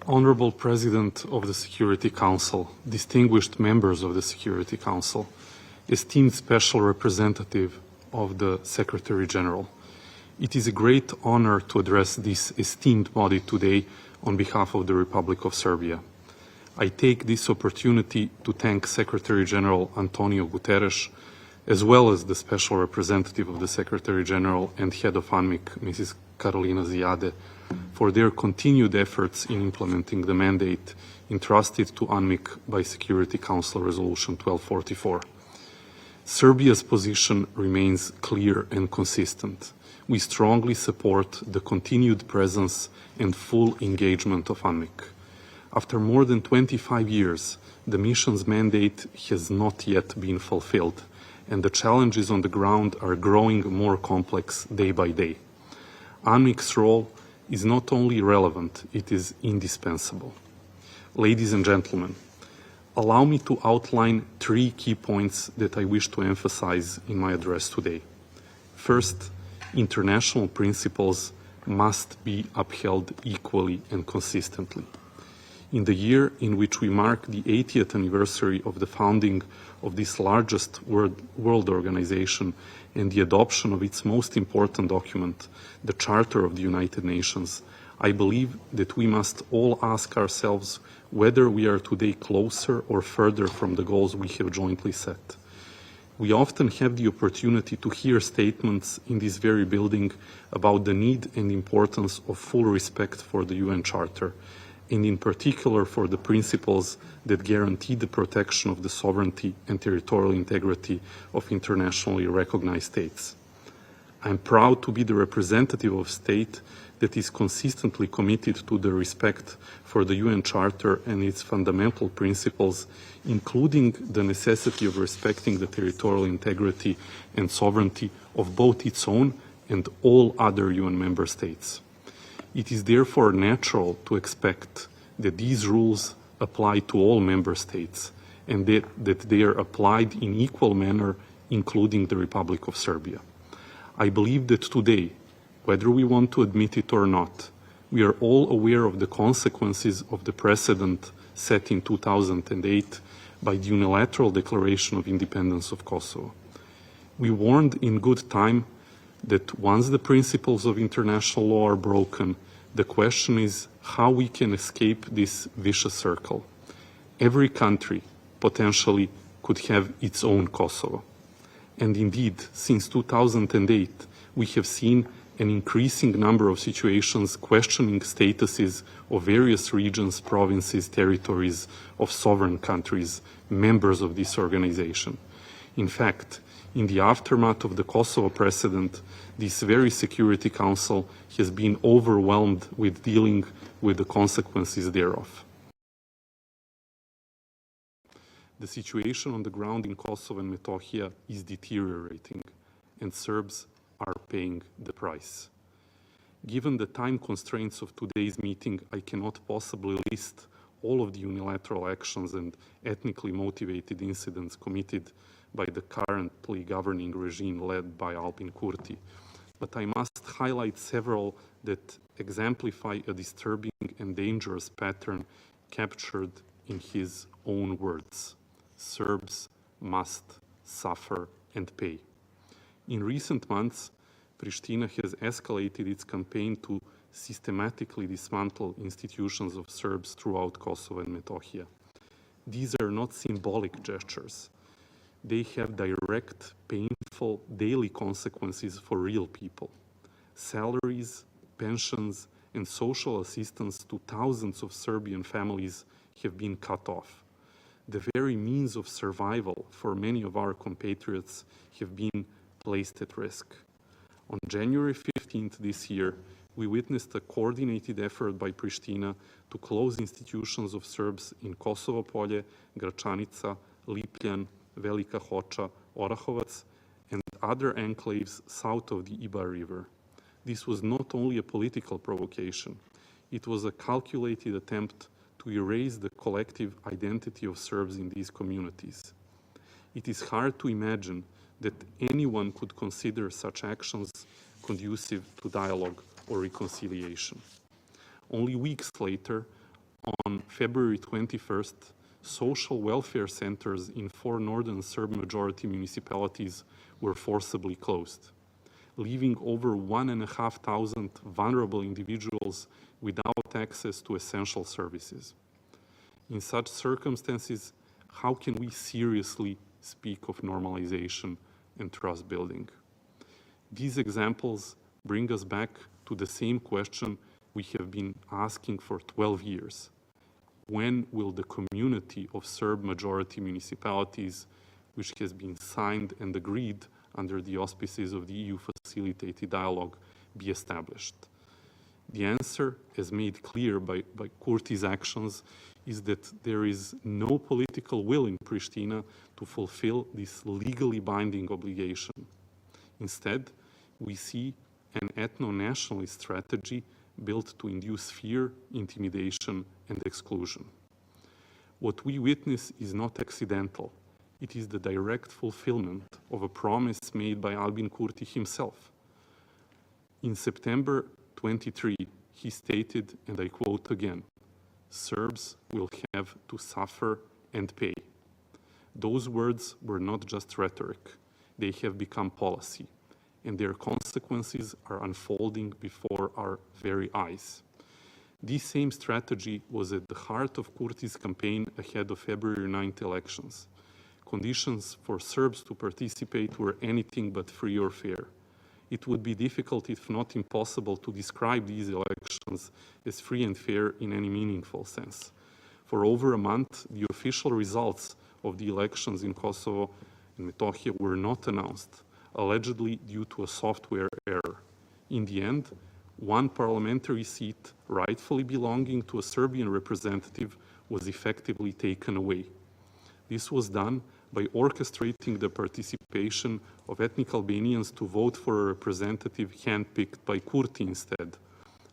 Honorable President of the Security Council, distinguished members of the Security Council, esteemed Special Representative of the Secretary General, it is a great honor to address this esteemed body today on behalf of the Republic of Serbia. I take this opportunity to thank Secretary General Antonio Guterres, as well as the Special Representative of the Secretary General and Head of UNMIC, Mrs. Carolina Zijade, for their continued efforts in implementing the mandate entrusted to UNMIC by Security Council Resolution 1244. Serbia's position remains clear and consistent. We strongly support the continued presence and full engagement of UNMIC. After more than 25 years, the mission's mandate has not yet been fulfilled, and the challenges on the ground are growing more complex day by day. UNMIC's role is not only relevant, it is indispensable. Ladies and gentlemen, allow me to outline 3 key points that I wish to emphasize in my address today. First, international principles must be upheld equally and consistently. In the year in which we mark the 80th anniversary of the founding of this largest world organization and the adoption of its most important document, the Charter of the United Nations, I believe that we must all ask ourselves whether we are today closer or further from the goals we have jointly set. We often have the opportunity to hear statements in this very building about the need and importance of full respect for the UN Charter, and in particular for the principles that guarantee the protection of the sovereignty and territorial integrity of internationally recognized states. I am proud to be the representative of a state that is consistently committed to the respect for the UN Charter and its fundamental principles, including the necessity of respecting the territorial integrity and sovereignty of both its own and all other UN member states. It is therefore natural to expect that these rules apply to all member states and that they are applied in equal manner, including the Republic of Serbia. I believe that today, whether we want to admit it or not, we are all aware of the consequences of the precedent set in 2008 by the unilateral declaration of independence of Kosovo. We warned in good time that once the principles of international law are broken, the question is how we can escape this vicious circle. Every country potentially could have its own Kosovo. And indeed, since 2008, we have seen an increasing number of situations questioning statuses of various regions, provinces, territories of sovereign countries, members of this organization. In fact, in the aftermath of the Kosovo precedent, this very Security Council has been overwhelmed with dealing with the consequences thereof. The situation on the ground in Kosovo and Metohija is deteriorating, and Serbs are paying the price. Given the time constraints of today's meeting, I cannot possibly list all of the unilateral actions and ethnically motivated incidents committed by the currently governing regime led by Albin Kurti, but I must highlight several that exemplify a disturbing and dangerous pattern captured in his own words. Serbs must suffer and pay. In recent months, Pristina has escalated its campaign to systematically dismantle institutions of Serbs throughout Kosovo and Metohija. These are not symbolic gestures. They have direct, painful, daily consequences for real people. Salaries, pensions, and social assistance to thousands of Serbian families have been cut off. The very means of survival for many of our compatriots have been placed at risk. On January 15th this year, we witnessed a coordinated effort by Pristina to close institutions of Serbs in Kosovo Polje, Gračanica, Lipljan, Velika Hoča, Orahovac, and other enclaves south of the Ibar River. This was not only a political provocation, it was a calculated attempt to erase the collective identity of Serbs in these communities. It is hard to imagine that anyone could consider such actions conducive to dialogue or reconciliation. Only weeks later, February 21st, social welfare centers in 4 northern Serb majority municipalities were forcibly closed, leaving over 1,500 vulnerable individuals without access to essential services. In such circumstances, how can we seriously speak of normalization and trust building? These examples bring us back to the same question we have been asking for 12 years. When will the community of Serb majority municipalities, which has been signed and agreed under the auspices of the EU facilitated dialogue, be established? The answer, as made clear by Kurti's actions, is that there is no political will in Pristina to fulfill this legally binding obligation. Instead, we see an ethno-nationalist strategy built to induce fear, intimidation, and exclusion. What we witness is not accidental. It is the direct fulfillment of a promise made by Albin Kurti himself. In September 23, he stated, and I quote again, "Serbs will have to suffer and pay." Those words were not just rhetoric. They have become policy, and their consequences are unfolding before our very eyes. This same strategy was at the heart of Kurti's campaign ahead of February 9th elections. Conditions for Serbs to participate were anything but free or fair. It would be difficult, if not impossible, to describe these elections as free and fair in any meaningful sense. For over a month, the official results of the elections in Kosovo and Metohija were not announced, allegedly due to a software error. In the end, one parliamentary seat rightfully belonging to a Serbian representative was effectively taken away. This was done by orchestrating the participation of ethnic Albanians to vote for a representative handpicked by Kurti instead,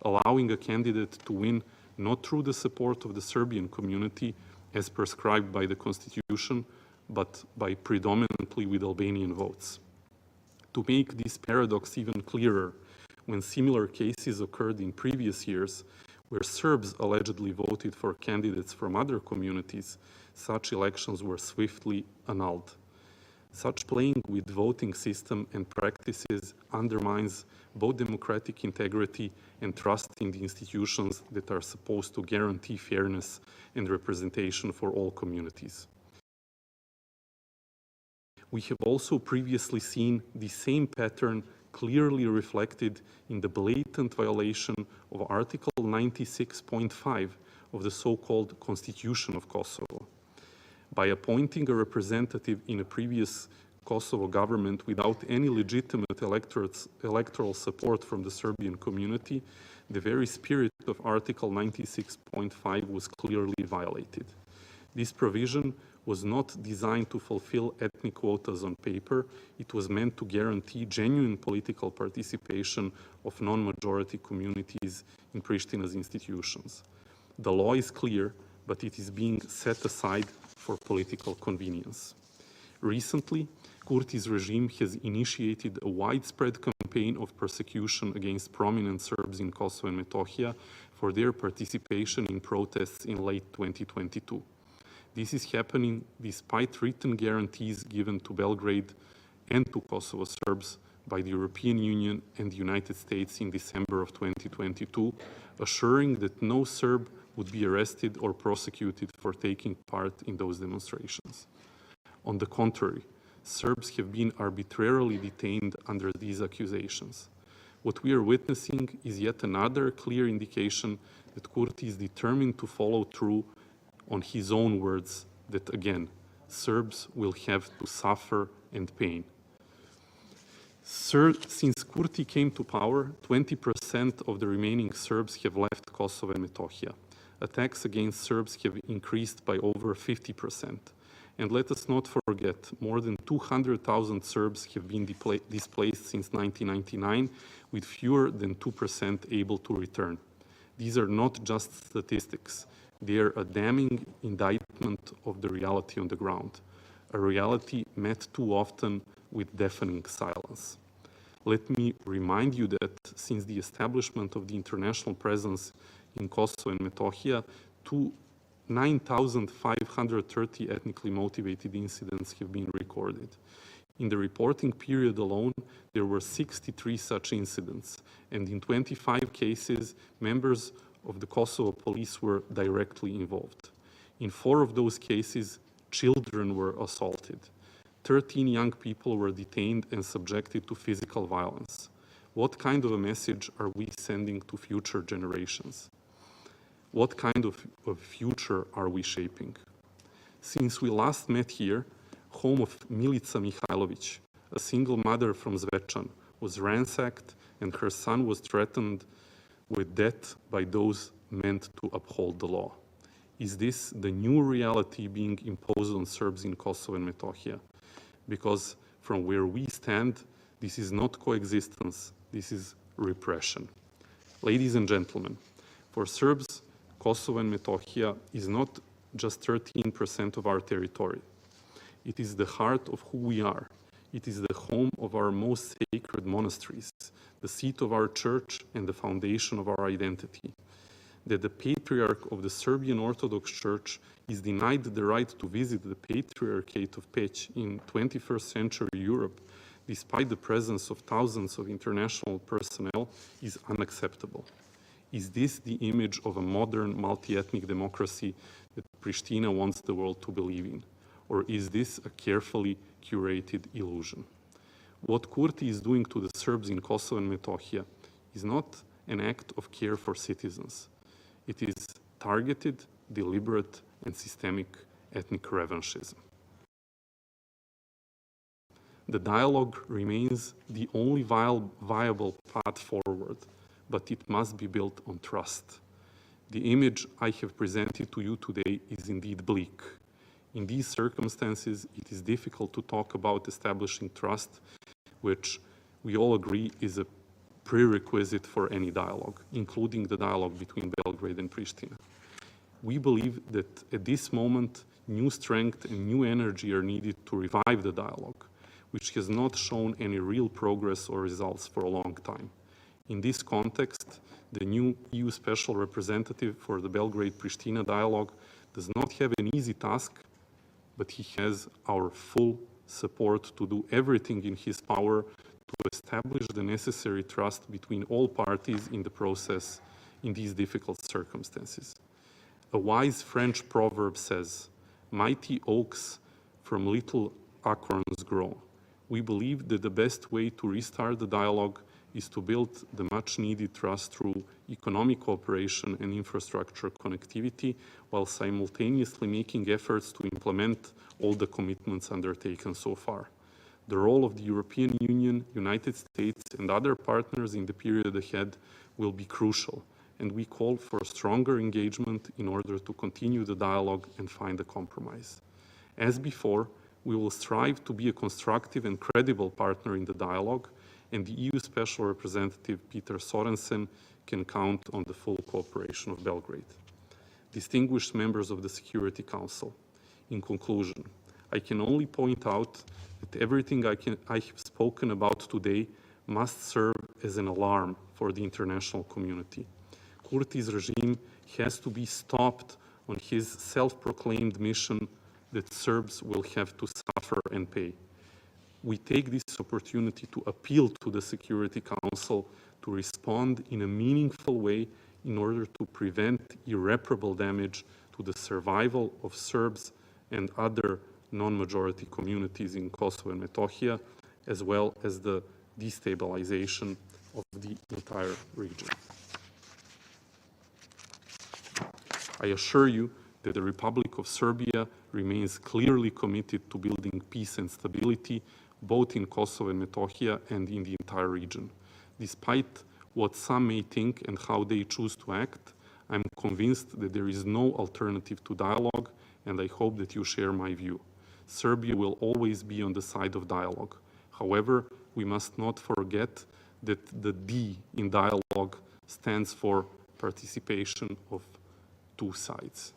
allowing a candidate to win not through the support of the Serbian community as prescribed by the constitution, but by predominantly with Albanian votes. To make this paradox even clearer, when similar cases occurred in previous years, where Serbs allegedly voted for candidates from other communities, such elections were swiftly annulled. Such playing with voting system and practices undermines both democratic integrity and trust in the institutions that are supposed to guarantee fairness and representation for all communities. We have also previously seen the same pattern clearly reflected in the blatant violation of Article 96.5 of the so-called Constitution of Kosovo. By appointing a representative in a previous Kosovo government without any legitimate electoral support from the Serbian community, the very spirit of Article 96.5 was clearly violated. This provision was not designed to fulfill ethnic quotas on paper. It was meant to guarantee genuine political participation of non-majority communities in Pristina's institutions. The law is clear, but it is being set aside for political convenience. Recently, Kurti's regime has initiated a widespread campaign of persecution against prominent Serbs in Kosovo and Metohija for their participation in protests in late 2022. This is happening despite written guarantees given to Belgrade and to Kosovo Serbs by the European Union and the United States in December of 2022, assuring that no Serb would be arrested or prosecuted for taking part in those demonstrations. On the contrary, Serbs have been arbitrarily detained under these accusations. What we are witnessing is yet another clear indication that Kurti is determined to follow through on his own words that, again, Serbs will have to suffer and pain. Since Kurti came to power, 20% of the remaining Serbs have left Kosovo and Metohija. Attacks against Serbs have increased by over 50%. And let us not forget, more than 200,000 Serbs have been displaced since 1999, with fewer than 2% able to return. These are not just statistics. They are a damning indictment of the reality on the ground, a reality met too often with deafening silence. Let me remind you that since the establishment of the international presence in Kosovo and Metohija, two 9,530 ethnically motivated incidents have been recorded. In the reporting period alone, there were 63 such incidents, and in 25 cases, members of the Kosovo police were directly involved. In 4 of those cases, children were assaulted. 13 young people were detained and subjected to physical violence. What kind of a message are we sending to future generations? What kind of future are we shaping? Since we last met here, home of Milica Mihajlović, a single mother from Zvečan, was ransacked and her son was threatened with death by those meant to uphold the law. Is this the new reality being imposed on Serbs in Kosovo and Metohija? Because from where we stand, this is not coexistence, this is repression. Ladies and gentlemen, for Serbs, Kosovo and Metohija is not just 13% of our territory. It is the heart of who we are. It is the home of our most sacred monasteries, the seat of our church and the foundation of our identity. That the Patriarch of the Serbian Orthodox Church is denied the right to visit the Patriarchate of Peć in 21st century Europe, despite the presence of thousands of international personnel, is unacceptable. Is this the image of a modern multi-ethnic democracy that Pristina wants the world to believe in? Or is this a carefully curated illusion? What Kurti is doing to the Serbs in Kosovo and Metohija is not an act of care for citizens. It is targeted, deliberate, and systemic ethnic revanchism. The dialogue remains the only viable path forward, but it must be built on trust. The image I have presented to you today is indeed bleak. In these circumstances, it is difficult to talk about establishing trust, which we all agree is a prerequisite for any dialogue, including the dialogue between Belgrade and Pristina. We believe that at this moment, new strength and new energy are needed to revive the dialogue, which has not shown any real progress or results for a long time. In this context, the new EU Special Representative for the Belgrade-Pristina dialogue does not have an easy task, but he has our full support to do everything in his power to establish the necessary trust between all parties in the process in these difficult circumstances. A wise French proverb says, "Mighty oaks from little acorns grow." We believe that the best way to restart the dialogue is to build the much-needed trust through economic cooperation and infrastructure connectivity, while simultaneously making efforts to implement all the commitments undertaken so far. The role of the European Union, United States, and other partners in the period ahead will be crucial, and we call for stronger engagement in order to continue the dialogue and find a compromise. As before, we will strive to be a constructive and credible partner in the dialogue, and the EU Special Representative Peter Sorensen can count on the full cooperation of Belgrade. Distinguished members of the Security Council, in conclusion, I can only point out that everything I have spoken about today must serve as an alarm for the international community. Kurti's regime has to be stopped on his self-proclaimed mission that Serbs will have to suffer and pay. We take this opportunity to appeal to the Security Council to respond in a meaningful way in order to prevent irreparable damage to the survival of Serbs and other non-majority communities in Kosovo and Metohija, as well as the destabilization of the entire region. I assure you that the Republic of Serbia remains clearly committed to building peace and stability, both in Kosovo and Metohija and in the entire region. Despite what some may think and how they choose to act, I'm convinced that there is no alternative to dialogue, and I hope that you share my view. Serbia will always be on the side of dialogue. However, we must not forget that the D in dialogue stands for participation of two sides.